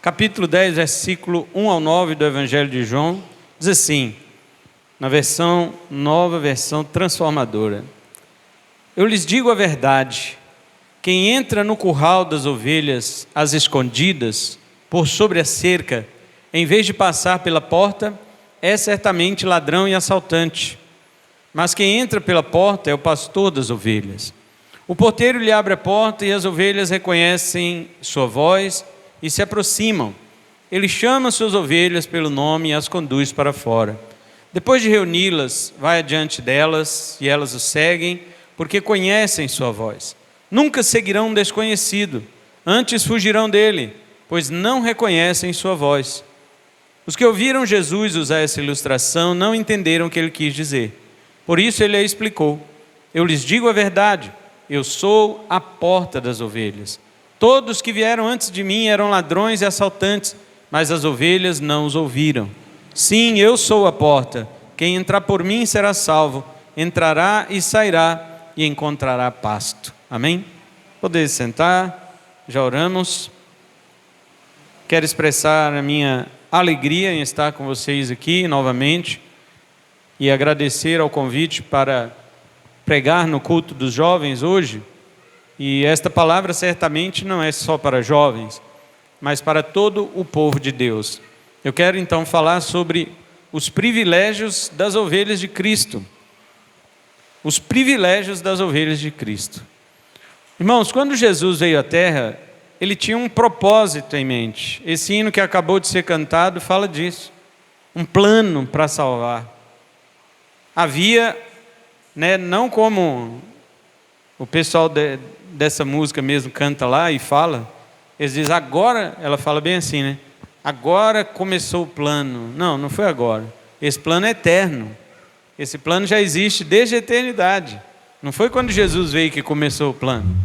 capítulo 10, versículo 1 ao 9 do Evangelho de João, diz assim, na versão nova, versão transformadora: Eu lhes digo a verdade, quem entra no curral das ovelhas, às escondidas, por sobre a cerca, em vez de passar pela porta, é certamente ladrão e assaltante. Mas quem entra pela porta é o pastor das ovelhas. O porteiro lhe abre a porta e as ovelhas reconhecem sua voz e se aproximam. Ele chama suas ovelhas pelo nome e as conduz para fora. Depois de reuni-las, vai adiante delas e elas o seguem, porque conhecem sua voz. Nunca seguirão um desconhecido, antes fugirão dele, pois não reconhecem sua voz. Os que ouviram Jesus usar essa ilustração não entenderam o que ele quis dizer. Por isso ele a explicou: Eu lhes digo a verdade, eu sou a porta das ovelhas. Todos que vieram antes de mim eram ladrões e assaltantes, mas as ovelhas não os ouviram. Sim, eu sou a porta. Quem entrar por mim será salvo. Entrará e sairá e encontrará pasto. Amém? Poder sentar, já oramos. Quero expressar a minha alegria em estar com vocês aqui novamente e agradecer ao convite para pregar no culto dos jovens hoje. E esta palavra certamente não é só para jovens, mas para todo o povo de Deus. Eu quero então falar sobre os privilégios das ovelhas de Cristo. Os privilégios das ovelhas de Cristo. Irmãos, quando Jesus veio à terra, ele tinha um propósito em mente. Esse hino que acabou de ser cantado fala disso. Um plano para salvar. Havia, não como o pessoal dessa música mesmo canta lá e fala, eles dizem agora, ela fala bem assim, agora começou o plano. Não, não foi agora. Esse plano é eterno. Esse plano já existe desde a eternidade. Não foi quando Jesus veio que começou o plano.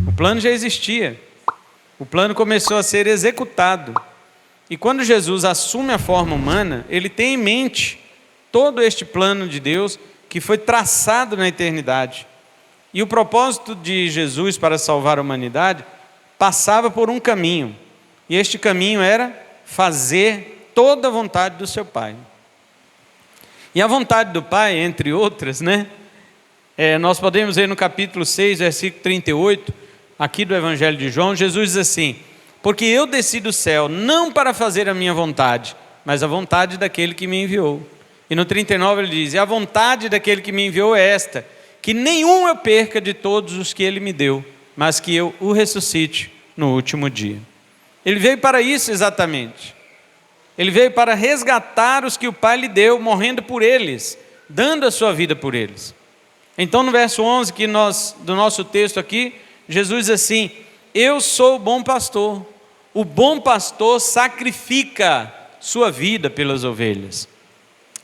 O plano já existia. O plano começou a ser executado. E quando Jesus assume a forma humana, ele tem em mente todo este plano de Deus que foi traçado na eternidade. E o propósito de Jesus para salvar a humanidade passava por um caminho. E este caminho era fazer toda a vontade do seu Pai. E a vontade do Pai, entre outras, nós podemos ver no capítulo 6, versículo 38, aqui do Evangelho de João, Jesus diz assim: Porque eu desci do céu, não para fazer a minha vontade, mas a vontade daquele que me enviou. E no 39 ele diz: E a vontade daquele que me enviou é esta, que nenhum eu perca de todos os que ele me deu, mas que eu o ressuscite no último dia. Ele veio para isso exatamente. Ele veio para resgatar os que o Pai lhe deu, morrendo por eles, dando a sua vida por eles. Então no verso 11 do nosso texto aqui, Jesus diz assim: Eu sou o bom pastor. O bom pastor sacrifica sua vida pelas ovelhas.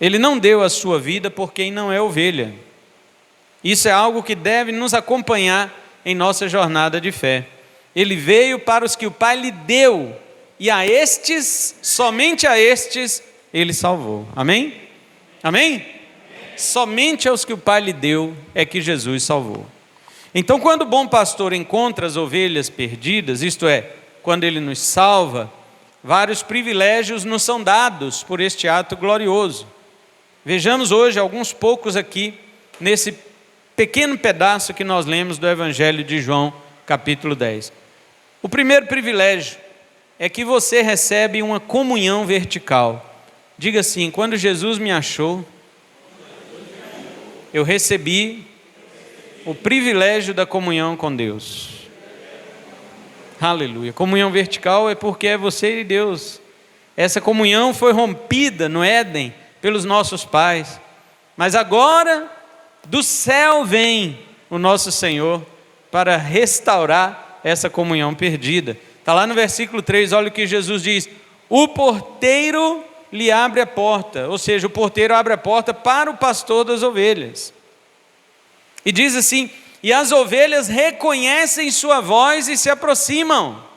Ele não deu a sua vida por quem não é ovelha. Isso é algo que deve nos acompanhar em nossa jornada de fé. Ele veio para os que o Pai lhe deu, e a estes, somente a estes, ele salvou. Amém? Amém? Somente aos que o Pai lhe deu é que Jesus salvou. Então, quando o bom pastor encontra as ovelhas perdidas, isto é, quando ele nos salva, vários privilégios nos são dados por este ato glorioso. Vejamos hoje alguns poucos aqui, nesse pequeno pedaço que nós lemos do Evangelho de João, capítulo 10. O primeiro privilégio é que você recebe uma comunhão vertical. Diga assim: quando Jesus me achou, eu recebi o privilégio da comunhão com Deus. Aleluia. Comunhão vertical é porque é você e Deus. Essa comunhão foi rompida no Éden pelos nossos pais, mas agora do céu vem o nosso Senhor para restaurar essa comunhão perdida. Está lá no versículo 3, olha o que Jesus diz: O porteiro lhe abre a porta, ou seja, o porteiro abre a porta para o pastor das ovelhas. E diz assim: E as ovelhas reconhecem sua voz e se aproximam.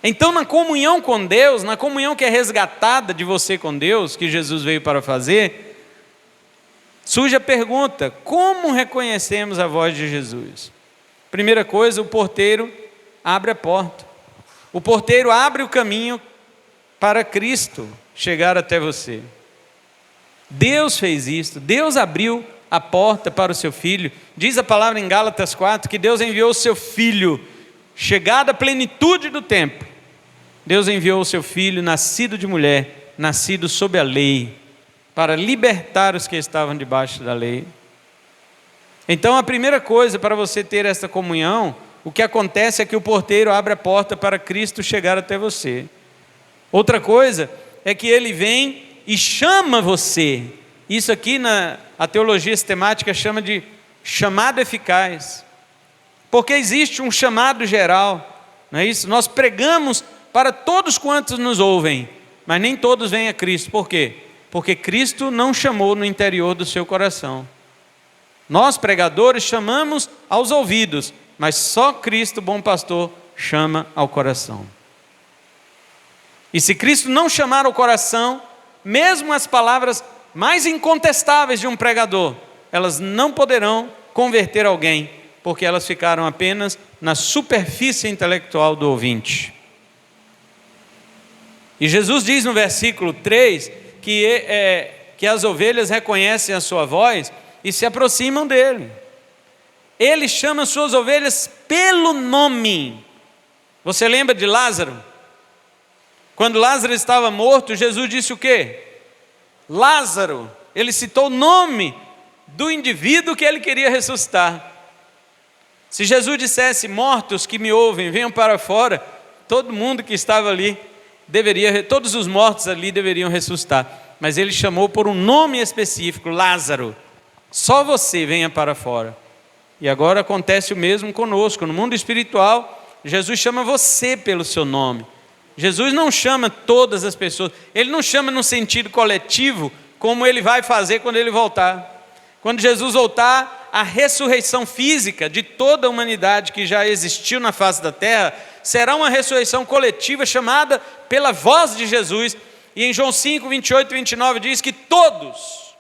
Então, na comunhão com Deus, na comunhão que é resgatada de você com Deus, que Jesus veio para fazer, surge a pergunta: como reconhecemos a voz de Jesus? Primeira coisa, o porteiro abre a porta. O porteiro abre o caminho para Cristo chegar até você. Deus fez isso, Deus abriu a porta para o seu Filho. Diz a palavra em Gálatas 4 que Deus enviou o seu Filho, chegada a plenitude do tempo. Deus enviou o seu Filho, nascido de mulher, nascido sob a lei, para libertar os que estavam debaixo da lei. Então a primeira coisa para você ter esta comunhão, o que acontece é que o porteiro abre a porta para Cristo chegar até você. Outra coisa é que ele vem e chama você. Isso aqui a teologia sistemática chama de chamado eficaz. Porque existe um chamado geral, não é isso? Nós pregamos para todos quantos nos ouvem, mas nem todos vêm a Cristo. Por quê? Porque Cristo não chamou no interior do seu coração. Nós pregadores chamamos aos ouvidos, mas só Cristo, bom pastor, chama ao coração. E se Cristo não chamar ao coração, mesmo as palavras mais incontestáveis de um pregador, elas não poderão converter alguém, porque elas ficaram apenas na superfície intelectual do ouvinte. E Jesus diz no versículo 3 que as ovelhas reconhecem a sua voz e se aproximam dele. Ele chama suas ovelhas pelo nome. Você lembra de Lázaro? Quando Lázaro estava morto, Jesus disse o quê? Lázaro, ele citou o nome do indivíduo que ele queria ressuscitar. Se Jesus dissesse, mortos que me ouvem, venham para fora, todo mundo que estava ali todos os mortos ali deveriam ressuscitar. Mas ele chamou por um nome específico, Lázaro, só você venha para fora. E agora acontece o mesmo conosco. No mundo espiritual, Jesus chama você pelo seu nome. Jesus não chama todas as pessoas, ele não chama no sentido coletivo, como ele vai fazer quando ele voltar. Quando Jesus voltar, a ressurreição física de toda a humanidade que já existiu na face da terra, será uma ressurreição coletiva chamada pela voz de Jesus. E em João 5, 28 e 29 diz que todos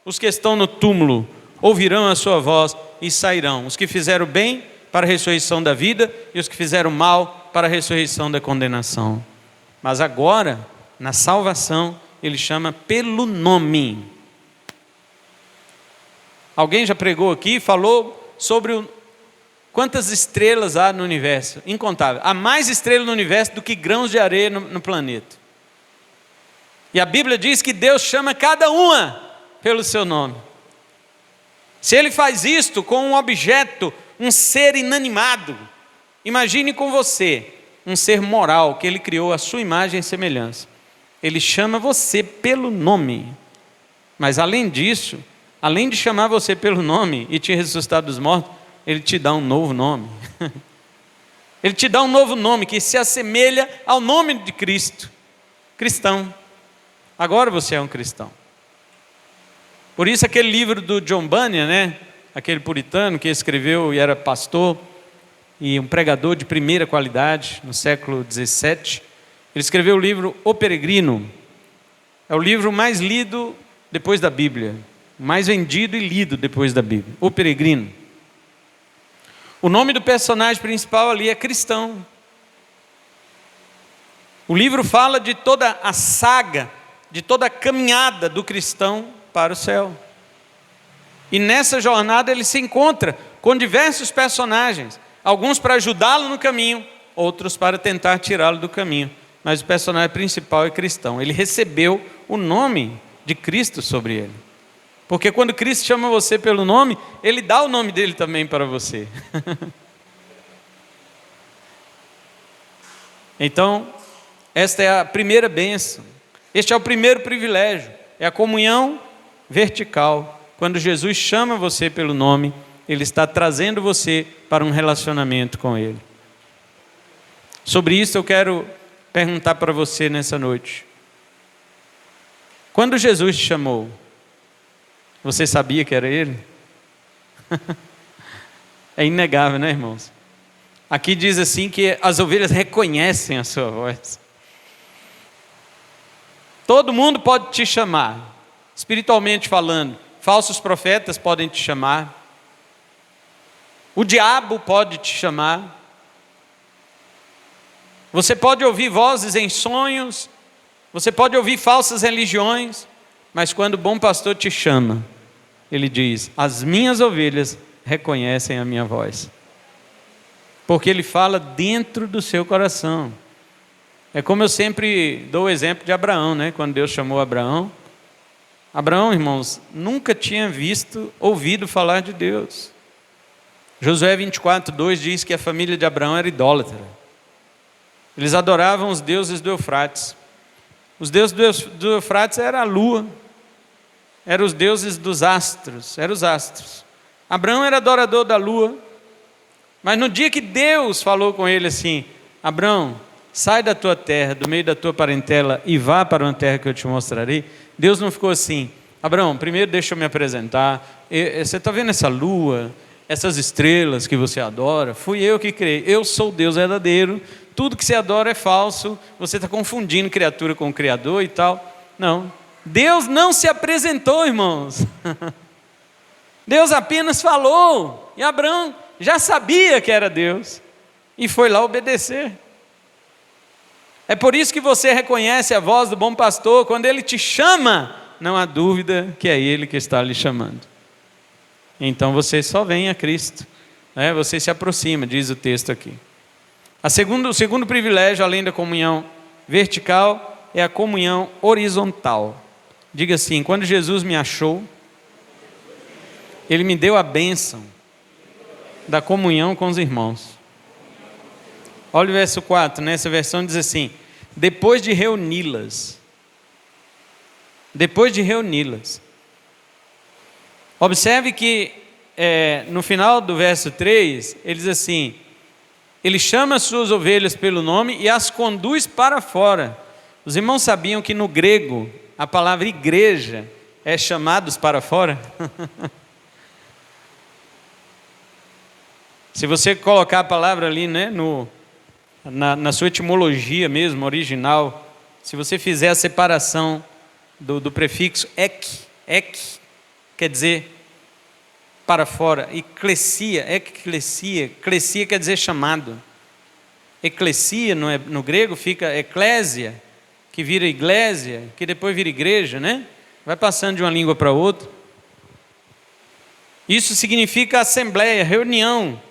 os que estão no túmulo ouvirão a sua voz e sairão. Os que fizeram bem para a ressurreição da vida e os que fizeram mal para a ressurreição da condenação. Mas agora, na salvação, ele chama pelo nome. Alguém já pregou aqui, falou sobre quantas estrelas há no universo? Incontável. Há mais estrelas no universo do que grãos de areia no planeta. E a Bíblia diz que Deus chama cada uma pelo seu nome. Se ele faz isto com um objeto, um ser inanimado, imagine com você, um ser moral que ele criou à sua imagem e semelhança. Ele chama você pelo nome. Mas além disso, além de chamar você pelo nome e te ressuscitar dos mortos, ele te dá um novo nome. Ele te dá um novo nome que se assemelha ao nome de Cristo. Cristão. Agora você é um cristão. Por isso aquele livro do John Bunyan, né? Aquele puritano que escreveu e era pastor e um pregador de primeira qualidade no século 17, ele escreveu o livro O Peregrino. É o livro mais lido depois da Bíblia, mais vendido e lido depois da Bíblia. O Peregrino. O nome do personagem principal ali é cristão. O livro fala de toda a saga, de toda a caminhada do cristão para o céu. E nessa jornada ele se encontra com diversos personagens, alguns para ajudá-lo no caminho, outros para tentar tirá-lo do caminho. Mas o personagem principal é cristão. Ele recebeu o nome de Cristo sobre ele. Porque quando Cristo chama você pelo nome, ele dá o nome dele também para você. Então, esta é a primeira bênção. Este é o primeiro privilégio. É a comunhão vertical. Quando Jesus chama você pelo nome, ele está trazendo você para um relacionamento com ele. Sobre isso eu quero perguntar para você nessa noite. Quando Jesus te chamou, você sabia que era ele? É inegável, né, irmãos? Aqui diz assim que as ovelhas reconhecem a sua voz. Todo mundo pode te chamar, espiritualmente falando. Falsos profetas podem te chamar. O diabo pode te chamar. Você pode ouvir vozes em sonhos, você pode ouvir falsas religiões, mas quando o bom pastor te chama, ele diz: as minhas ovelhas reconhecem a minha voz. Porque ele fala dentro do seu coração. É como eu sempre dou o exemplo de Abraão, né? Quando Deus chamou Abraão, irmãos, nunca tinha ouvido falar de Deus. Josué 24:2 diz que a família de Abraão era idólatra. Eles adoravam os deuses do Eufrates. Os deuses do Eufrates era a lua, eram os deuses dos astros, eram os astros. Abraão era adorador da lua, mas no dia que Deus falou com ele assim: Abraão, sai da tua terra, do meio da tua parentela e vá para uma terra que eu te mostrarei. Deus não ficou assim: Abraão, primeiro deixa eu me apresentar, você está vendo essa lua, essas estrelas que você adora? Fui eu que criei, eu sou o Deus verdadeiro, tudo que você adora é falso, você está confundindo criatura com o Criador e tal. Não, Deus não se apresentou, irmãos. Deus apenas falou, e Abraão já sabia que era Deus, e foi lá obedecer. É por isso que você reconhece a voz do bom pastor, quando ele te chama, não há dúvida que é ele que está lhe chamando. Então você só vem a Cristo, né? Você se aproxima, diz o texto aqui. O segundo privilégio, além da comunhão vertical, é a comunhão horizontal. Diga assim: quando Jesus me achou, Ele me deu a bênção da comunhão com os irmãos. Olha o verso 4, nessa versão diz assim: depois de reuni-las. Observe que no final do verso 3, ele diz assim: ele chama as suas ovelhas pelo nome e as conduz para fora. Os irmãos sabiam que no grego a palavra igreja é chamados para fora? Se você colocar a palavra ali, né, na sua etimologia mesmo, original, se você fizer a separação do prefixo ek, quer dizer para fora, eclesia quer dizer chamado. Eclesia no grego fica eclésia, que vira iglésia, que depois vira igreja, né? Vai passando de uma língua para outra. Isso significa assembleia, reunião.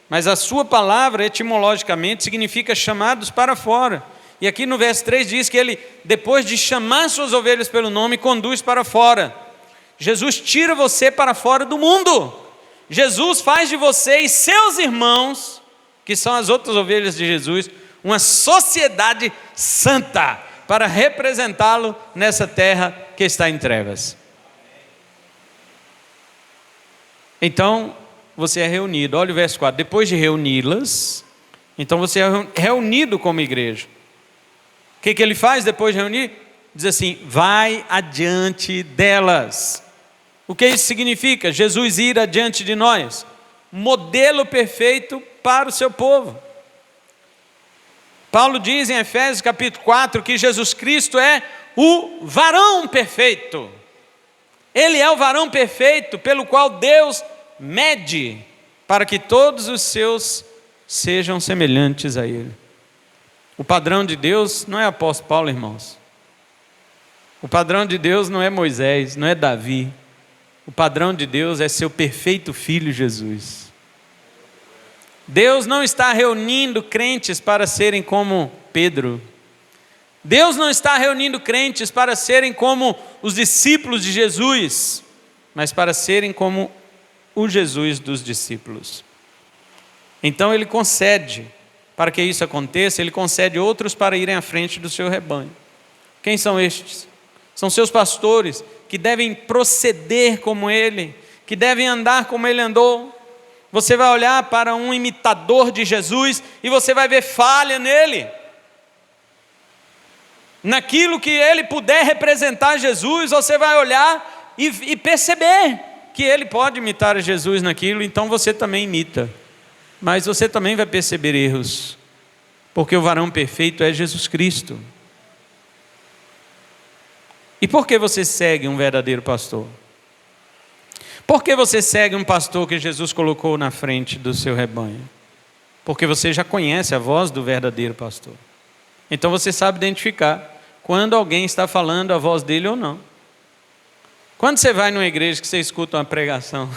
Mas a sua palavra, etimologicamente, significa chamados para fora. E aqui no verso 3 diz que ele, depois de chamar suas ovelhas pelo nome, conduz para fora. Jesus tira você para fora do mundo. Jesus faz de você e seus irmãos, que são as outras ovelhas de Jesus, uma sociedade santa, para representá-lo nessa terra que está em trevas. Então, você é reunido. Olha o verso 4. Depois de reuni-las, então você é reunido como igreja. O que ele faz depois de reunir? Diz assim: vai adiante delas. O que isso significa? Jesus ir adiante de nós. Modelo perfeito para o seu povo. Paulo diz em Efésios capítulo 4 que Jesus Cristo é o varão perfeito. Ele é o varão perfeito pelo qual Deus mede para que todos os seus sejam semelhantes a Ele. O padrão de Deus não é apóstolo Paulo, irmãos. O padrão de Deus não é Moisés, não é Davi. O padrão de Deus é seu perfeito Filho Jesus. Deus não está reunindo crentes para serem como Pedro. Deus não está reunindo crentes para serem como os discípulos de Jesus, mas para serem como o Jesus dos discípulos. Então ele concede, para que isso aconteça, ele concede outros para irem à frente do seu rebanho. Quem são estes? São seus pastores, que devem proceder como ele, que devem andar como ele andou. Você vai olhar para um imitador de Jesus e você vai ver falha nele. Naquilo que ele puder representar Jesus, você vai olhar e perceber que ele pode imitar Jesus naquilo, então você também imita. Mas você também vai perceber erros, porque o varão perfeito é Jesus Cristo. E por que você segue um verdadeiro pastor? Por que você segue um pastor que Jesus colocou na frente do seu rebanho? porque você já conhece a voz do verdadeiro pastor. Então você sabe identificar quando alguém está falando a voz dele ou não. Quando você vai numa igreja que você escuta uma pregação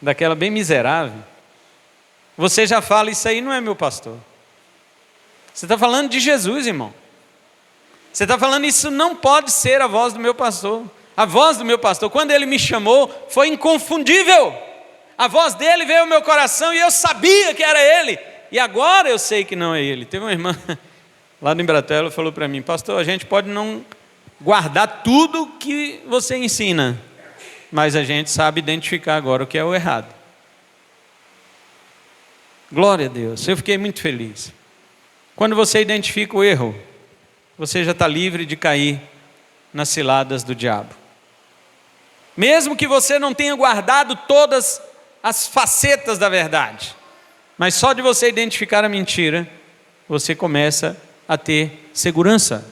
daquela bem miserável, você já fala, isso aí não é meu pastor. Você está falando de Jesus, irmão. Você está falando, isso não pode ser a voz do meu pastor. A voz do meu pastor, quando ele me chamou, foi inconfundível. A voz dele veio ao meu coração e eu sabia que era ele. E agora eu sei que não é ele. Teve uma irmã lá no Embratel, ela falou para mim, pastor, a gente pode não guardar tudo que você ensina, mas a gente sabe identificar agora o que é o errado. Glória a Deus, eu fiquei muito feliz. Quando você identifica o erro, você já está livre de cair nas ciladas do diabo. Mesmo que você não tenha guardado todas as facetas da verdade, mas só de você identificar a mentira, você começa a ter segurança.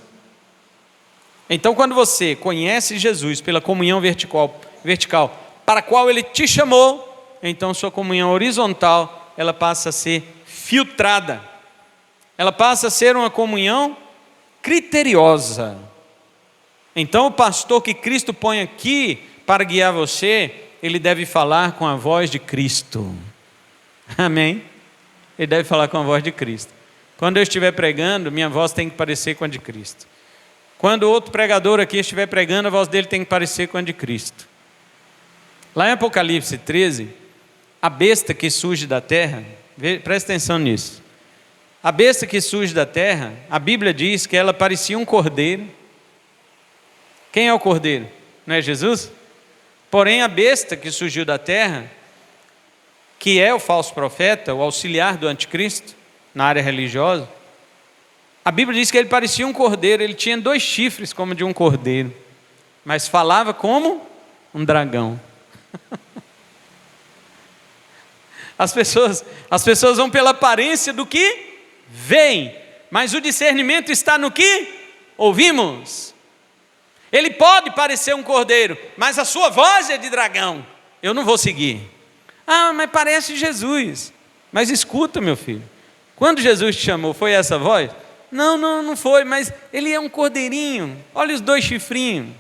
Então, quando você conhece Jesus pela comunhão vertical, para a qual Ele te chamou, então sua comunhão horizontal, ela passa a ser filtrada. Ela passa a ser uma comunhão criteriosa. Então, o pastor que Cristo põe aqui para guiar você, ele deve falar com a voz de Cristo. Amém? Ele deve falar com a voz de Cristo. Quando eu estiver pregando, minha voz tem que parecer com a de Cristo. Quando outro pregador aqui estiver pregando, a voz dele tem que parecer com a de Cristo. Lá em Apocalipse 13, a besta que surge da terra, presta atenção nisso. A besta que surge da terra, a Bíblia diz que ela parecia um cordeiro. Quem é o cordeiro? Não é Jesus? Porém, a besta que surgiu da terra, que é o falso profeta, o auxiliar do anticristo, na área religiosa, a Bíblia diz que ele parecia um cordeiro, ele tinha 2 chifres como de um cordeiro, mas falava como um dragão. As pessoas vão pela aparência do que veem, mas o discernimento está no que ouvimos. Ele pode parecer um cordeiro, mas a sua voz é de dragão. Eu não vou seguir. Ah, mas parece Jesus. Mas escuta, meu filho. Quando Jesus te chamou, foi essa voz? Não foi, mas ele é um cordeirinho. Olha os 2 chifrinhos.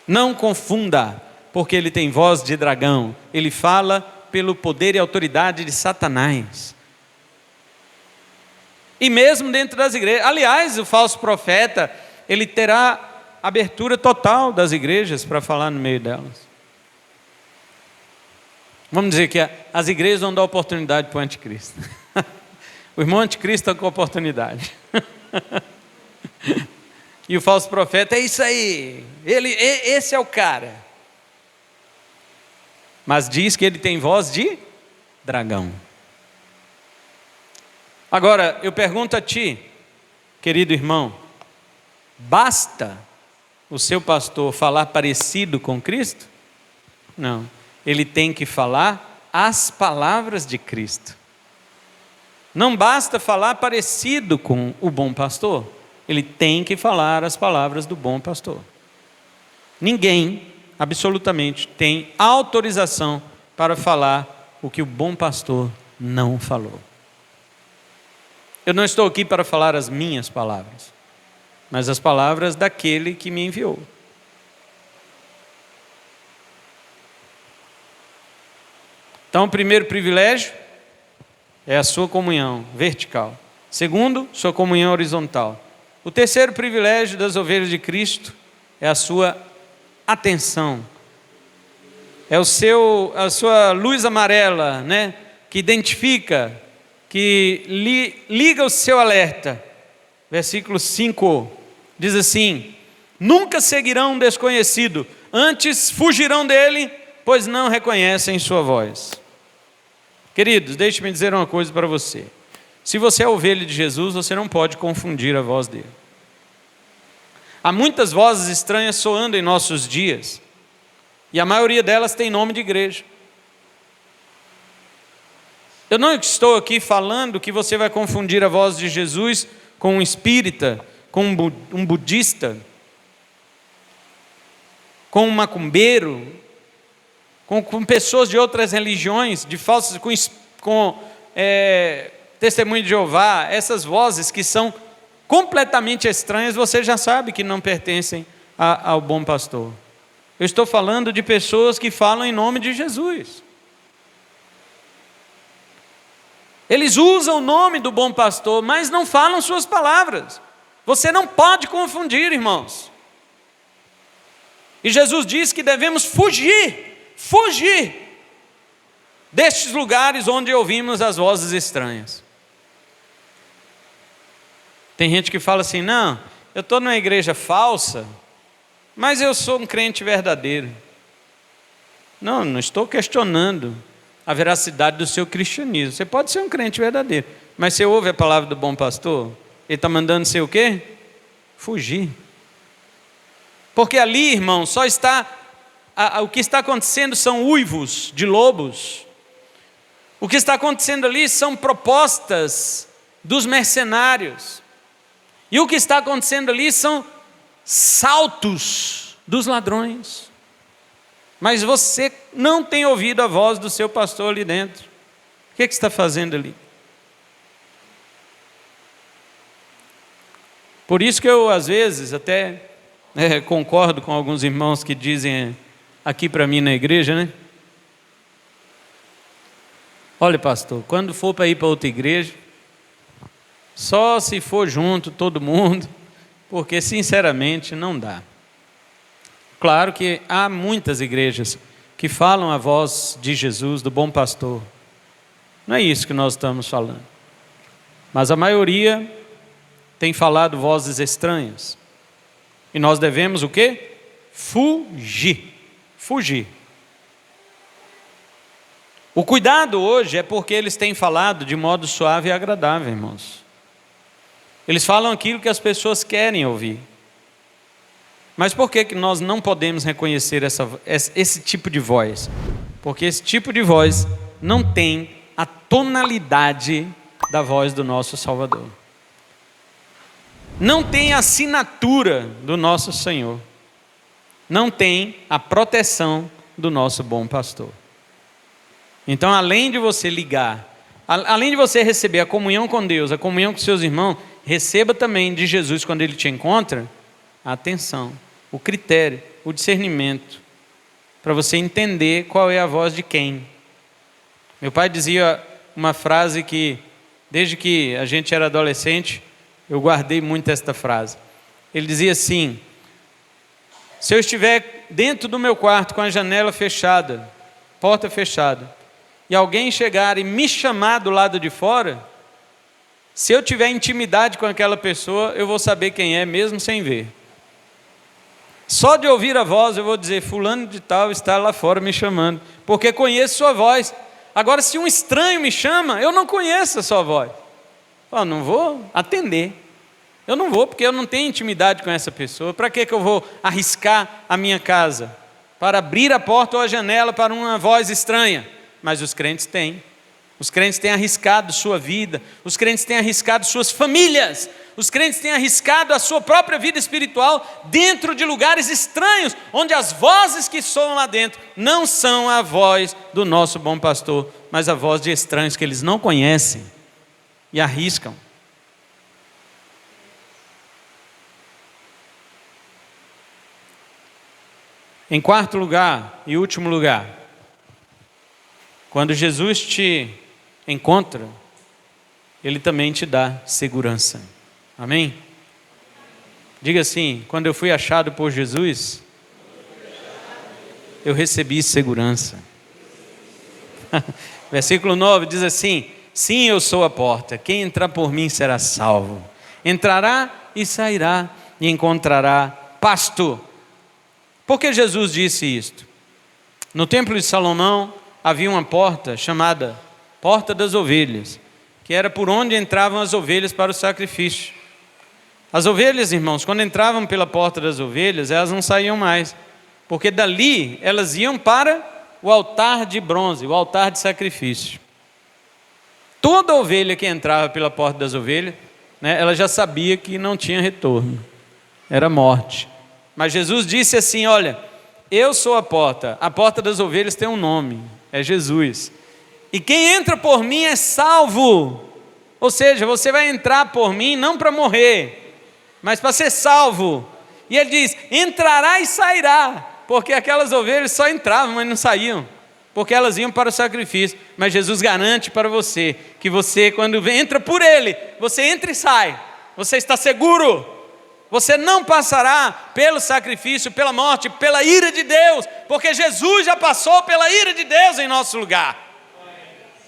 Não confunda, porque ele tem voz de dragão. Ele fala pelo poder e autoridade de Satanás. E mesmo dentro das igrejas. Aliás, o falso profeta, ele terá abertura total das igrejas para falar no meio delas. Vamos dizer que as igrejas vão dar oportunidade para o anticristo. O irmão anticristo está com oportunidade. E o falso profeta, é isso aí. Esse é o cara. Mas diz que ele tem voz de dragão. Agora, eu pergunto a ti, querido irmão, basta o seu pastor falar parecido com Cristo? Não. Ele tem que falar as palavras de Cristo. Não basta falar parecido com o bom pastor. Ele tem que falar as palavras do bom pastor. Ninguém, absolutamente, tem autorização para falar o que o bom pastor não falou. Eu não estou aqui para falar as minhas palavras, mas as palavras daquele que me enviou. Então, o primeiro privilégio é a sua comunhão vertical. Segundo, sua comunhão horizontal. O terceiro privilégio das ovelhas de Cristo é a sua atenção. É a sua luz amarela, né? Que identifica, que liga o seu alerta. Versículo 5 diz assim: nunca seguirão um desconhecido, antes fugirão dele, pois não reconhecem sua voz. Queridos, deixe-me dizer uma coisa para você. Se você é ovelha de Jesus, você não pode confundir a voz dele. Há muitas vozes estranhas soando em nossos dias, e a maioria delas tem nome de igreja. Eu não estou aqui falando que você vai confundir a voz de Jesus com um espírita, com um budista, com um macumbeiro, com pessoas de outras religiões, com Testemunho de Jeová, essas vozes que são completamente estranhas, você já sabe que não pertencem ao bom pastor. Eu estou falando de pessoas que falam em nome de Jesus. Eles usam o nome do bom pastor, mas não falam suas palavras. Você não pode confundir, irmãos. E Jesus diz que devemos fugir destes lugares onde ouvimos as vozes estranhas. Tem gente que fala assim: não, eu estou numa igreja falsa, mas eu sou um crente verdadeiro. Não estou questionando a veracidade do seu cristianismo. Você pode ser um crente verdadeiro, mas você ouve a palavra do bom pastor, ele está mandando você o quê? Fugir. Porque ali, irmão, o que está acontecendo são uivos de lobos. O que está acontecendo ali são propostas dos mercenários. E o que está acontecendo ali são saltos dos ladrões. Mas você não tem ouvido a voz do seu pastor ali dentro. O que está fazendo ali? Por isso que eu, às vezes, até concordo com alguns irmãos que dizem aqui para mim na igreja, né? Olha, pastor, quando for para ir para outra igreja, só se for junto todo mundo, porque sinceramente não dá. Claro que há muitas igrejas que falam a voz de Jesus, do bom pastor. Não é isso que nós estamos falando. Mas a maioria tem falado vozes estranhas. E nós devemos o quê? Fugir. O cuidado hoje é porque eles têm falado de modo suave e agradável, irmãos. Eles falam aquilo que as pessoas querem ouvir. Mas por que nós não podemos reconhecer esse tipo de voz? Porque esse tipo de voz não tem a tonalidade da voz do nosso Salvador. Não tem a assinatura do nosso Senhor. Não tem a proteção do nosso bom pastor. Então, além de você ligar, além de você receber a comunhão com Deus, a comunhão com seus irmãos, receba também de Jesus quando Ele te encontra, a atenção, o critério, o discernimento, para você entender qual é a voz de quem. Meu pai dizia uma frase que, desde que a gente era adolescente, eu guardei muito esta frase. Ele dizia assim: se eu estiver dentro do meu quarto com a janela fechada, porta fechada, e alguém chegar e me chamar do lado de fora, se eu tiver intimidade com aquela pessoa, eu vou saber quem é, mesmo sem ver. Só de ouvir a voz eu vou dizer: fulano de tal está lá fora me chamando, porque conheço sua voz. Agora, se um estranho me chama, eu não conheço a sua voz. Eu não vou atender. Eu não vou, porque eu não tenho intimidade com essa pessoa. Para que eu vou arriscar a minha casa? Para abrir a porta ou a janela para uma voz estranha? Mas os crentes têm. Os crentes têm arriscado sua vida. Os crentes têm arriscado suas famílias. Os crentes têm arriscado a sua própria vida espiritual dentro de lugares estranhos, onde as vozes que soam lá dentro não são a voz do nosso bom pastor, mas a voz de estranhos que eles não conhecem e arriscam. Em quarto lugar e último lugar, quando Jesus te encontra, Ele também te dá segurança. Amém? Diga assim: quando eu fui achado por Jesus, eu recebi segurança. Versículo 9 diz assim: sim, eu sou a porta, quem entrar por mim será salvo. Entrará e sairá e encontrará pasto. Por que Jesus disse isto? No templo de Salomão havia uma porta chamada Porta das Ovelhas, que era por onde entravam as ovelhas para o sacrifício. As ovelhas, irmãos, quando entravam pela Porta das Ovelhas, elas não saíam mais, porque dali elas iam para o altar de bronze, o altar de sacrifício. Toda ovelha que entrava pela Porta das Ovelhas, ela já sabia que não tinha retorno, era morte. Mas Jesus disse assim: olha, eu sou a porta das ovelhas tem um nome, é Jesus. E quem entra por mim é salvo. Ou seja, você vai entrar por mim não para morrer, mas para ser salvo. E ele diz: entrará e sairá, porque aquelas ovelhas só entravam, mas não saíam, porque elas iam para o sacrifício. Mas Jesus garante para você, que você, quando entra por Ele, você entra e sai, você está seguro. Você não passará pelo sacrifício, pela morte, pela ira de Deus, porque Jesus já passou pela ira de Deus em nosso lugar.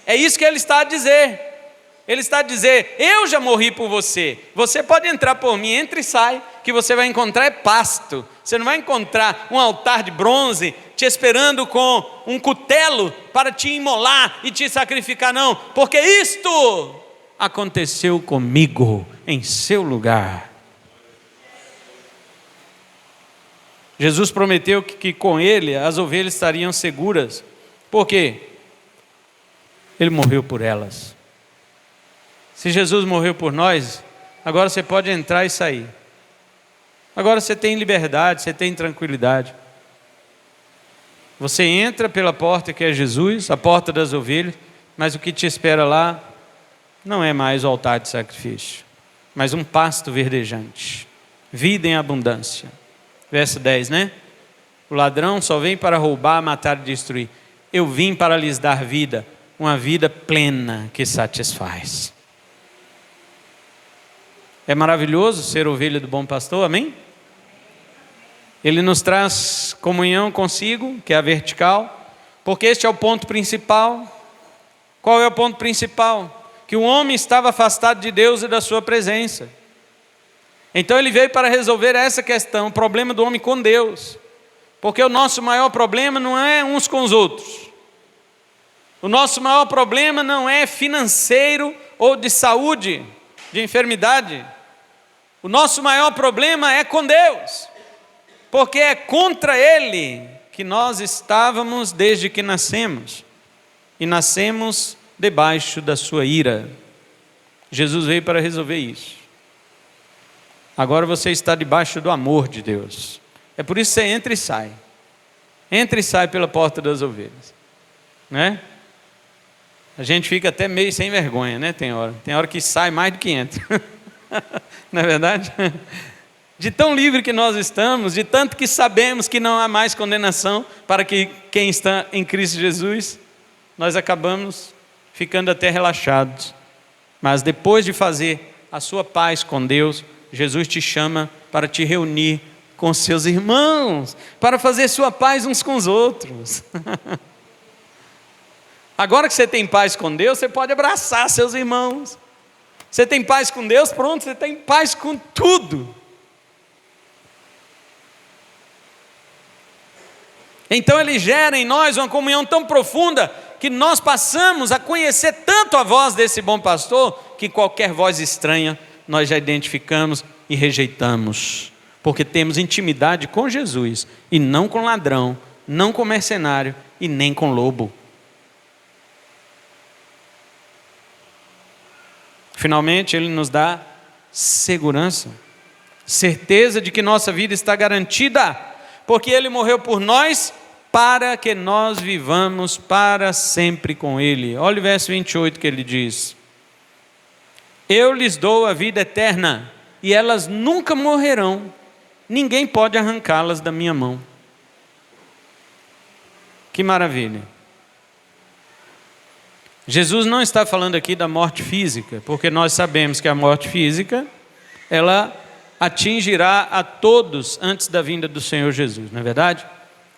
É isso que Ele está a dizer. Ele está a dizer: eu já morri por você, você pode entrar por mim, entra e sai, que você vai encontrar é pasto. Você não vai encontrar um altar de bronze te esperando com um cutelo para te imolar e te sacrificar, não, porque isto aconteceu comigo em seu lugar. Jesus prometeu que com Ele as ovelhas estariam seguras. Por quê? Ele morreu por elas. Se Jesus morreu por nós, agora você pode entrar e sair. Agora você tem liberdade, você tem tranquilidade. Você entra pela porta que é Jesus, a porta das ovelhas, mas o que te espera lá não é mais o altar de sacrifício, mas um pasto verdejante, vida em abundância. Verso 10, né? O ladrão só vem para roubar, matar e destruir. Eu vim para lhes dar vida, uma vida plena que satisfaz. É maravilhoso ser ovelha do bom pastor, amém? Ele nos traz comunhão consigo, que é a vertical, porque este é o ponto principal. Qual é o ponto principal? Que o homem estava afastado de Deus e da sua presença. Então ele veio para resolver essa questão, o problema do homem com Deus. Porque o nosso maior problema não é uns com os outros. O nosso maior problema não é financeiro ou de saúde, de enfermidade. O nosso maior problema é com Deus. Porque é contra Ele que nós estávamos desde que nascemos. E nascemos debaixo da sua ira. Jesus veio para resolver isso. Agora você está debaixo do amor de Deus. É por isso que você entra e sai. Entra e sai pela porta das ovelhas. Né? A gente fica até meio sem vergonha, né? Tem hora que sai mais do que entra. Não é verdade? De tão livre que nós estamos, de tanto que sabemos que não há mais condenação para quem está em Cristo Jesus, nós acabamos ficando até relaxados. Mas depois de fazer a sua paz com Deus, Jesus te chama para te reunir com seus irmãos, para fazer sua paz uns com os outros. Agora que você tem paz com Deus, você pode abraçar seus irmãos. Você tem paz com Deus, pronto, você tem paz com tudo. Então Ele gera em nós uma comunhão tão profunda, que nós passamos a conhecer tanto a voz desse bom pastor, que qualquer voz estranha nós já identificamos e rejeitamos, porque temos intimidade com Jesus, e não com ladrão, não com mercenário, e nem com lobo. Finalmente, Ele nos dá segurança, certeza de que nossa vida está garantida, porque Ele morreu por nós, para que nós vivamos para sempre com Ele. Olha o verso 28 que Ele diz: eu lhes dou a vida eterna, e elas nunca morrerão, ninguém pode arrancá-las da minha mão. Que maravilha! Jesus não está falando aqui da morte física, porque nós sabemos que a morte física, ela atingirá a todos antes da vinda do Senhor Jesus, não é verdade?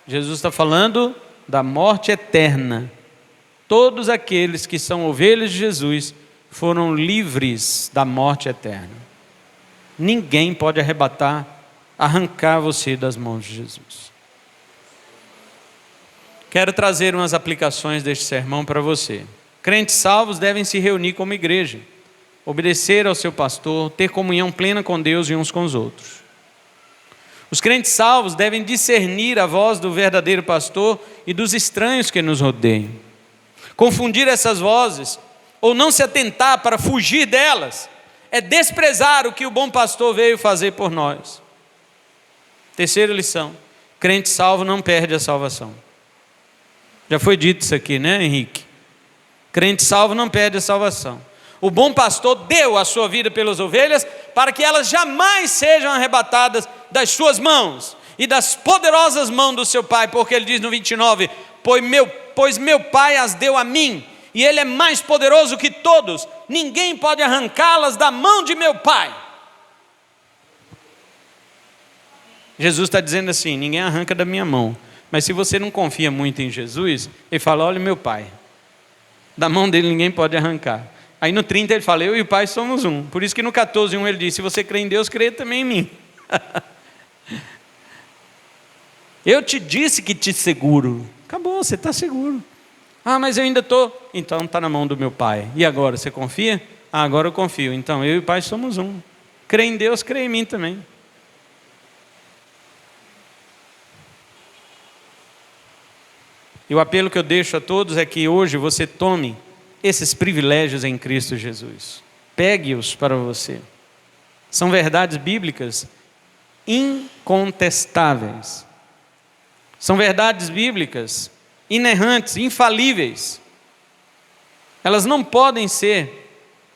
Jesus está falando da morte eterna. Todos aqueles que são ovelhas de Jesus foram livres da morte eterna. Ninguém pode arrancar você das mãos de Jesus. Quero trazer umas aplicações deste sermão para você. Crentes salvos devem se reunir como igreja, obedecer ao seu pastor, ter comunhão plena com Deus e uns com os outros. Os crentes salvos devem discernir a voz do verdadeiro pastor e dos estranhos que nos rodeiam. Confundir essas vozes, ou não se atentar para fugir delas, é desprezar o que o bom pastor veio fazer por nós. Terceira lição: crente salvo não perde a salvação. Já foi dito isso aqui, né, Henrique? Crente salvo não perde a salvação. O bom pastor deu a sua vida pelas ovelhas para que elas jamais sejam arrebatadas das suas mãos e das poderosas mãos do seu Pai, porque ele diz no 29, pois meu Pai as deu a mim, e ele é mais poderoso que todos, ninguém pode arrancá-las da mão de meu Pai. Jesus está dizendo assim, ninguém arranca da minha mão, mas se você não confia muito em Jesus, ele fala, olha meu Pai, da mão dele ninguém pode arrancar. Aí no 30 ele fala, eu e o Pai somos um. Por isso que no 14:1 ele diz, se você crê em Deus, crê também em mim. Eu te disse que te seguro. Acabou, você está seguro. Ah, mas eu ainda estou. Então está na mão do meu Pai. E agora, você confia? Ah, agora eu confio. Então eu e o Pai somos um. Crê em Deus, crê em mim também. E o apelo que eu deixo a todos é que hoje você tome esses privilégios em Cristo Jesus. Pegue-os para você. São verdades bíblicas incontestáveis. São verdades bíblicas inerrantes, infalíveis. Elas não podem ser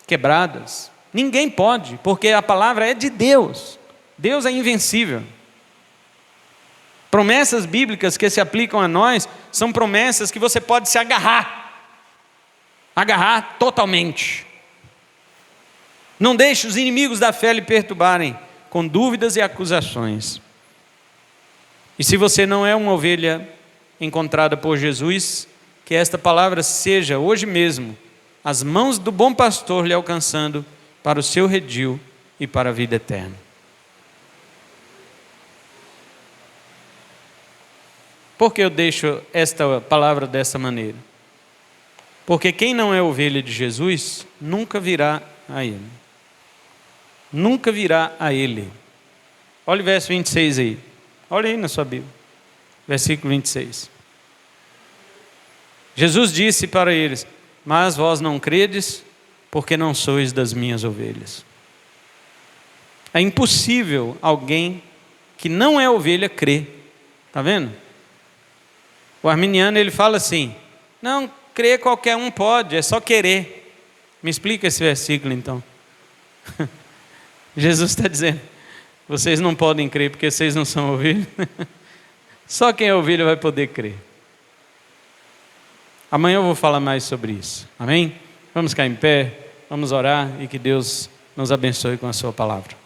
quebradas. Ninguém pode, porque a palavra é de Deus. Deus é invencível. Promessas bíblicas que se aplicam a nós são promessas que você pode se agarrar totalmente. Não deixe os inimigos da fé lhe perturbarem com dúvidas e acusações. E se você não é uma ovelha encontrada por Jesus, que esta palavra seja hoje mesmo as mãos do bom pastor lhe alcançando para o seu redil e para a vida eterna. Por que eu deixo esta palavra dessa maneira? Porque quem não é ovelha de Jesus, nunca virá a Ele. Nunca virá a Ele. Olha o verso 26 aí. Olha aí na sua Bíblia. Versículo 26. Jesus disse para eles, mas vós não credes, porque não sois das minhas ovelhas. É impossível alguém que não é ovelha crer. Está vendo? O arminiano ele fala assim, não, crer qualquer um pode, é só querer. Me explica esse versículo então. Jesus está dizendo, vocês não podem crer porque vocês não são ovelhas. Só quem é ovelha vai poder crer. Amanhã eu vou falar mais sobre isso. Amém? Vamos ficar em pé, vamos orar e que Deus nos abençoe com a sua palavra.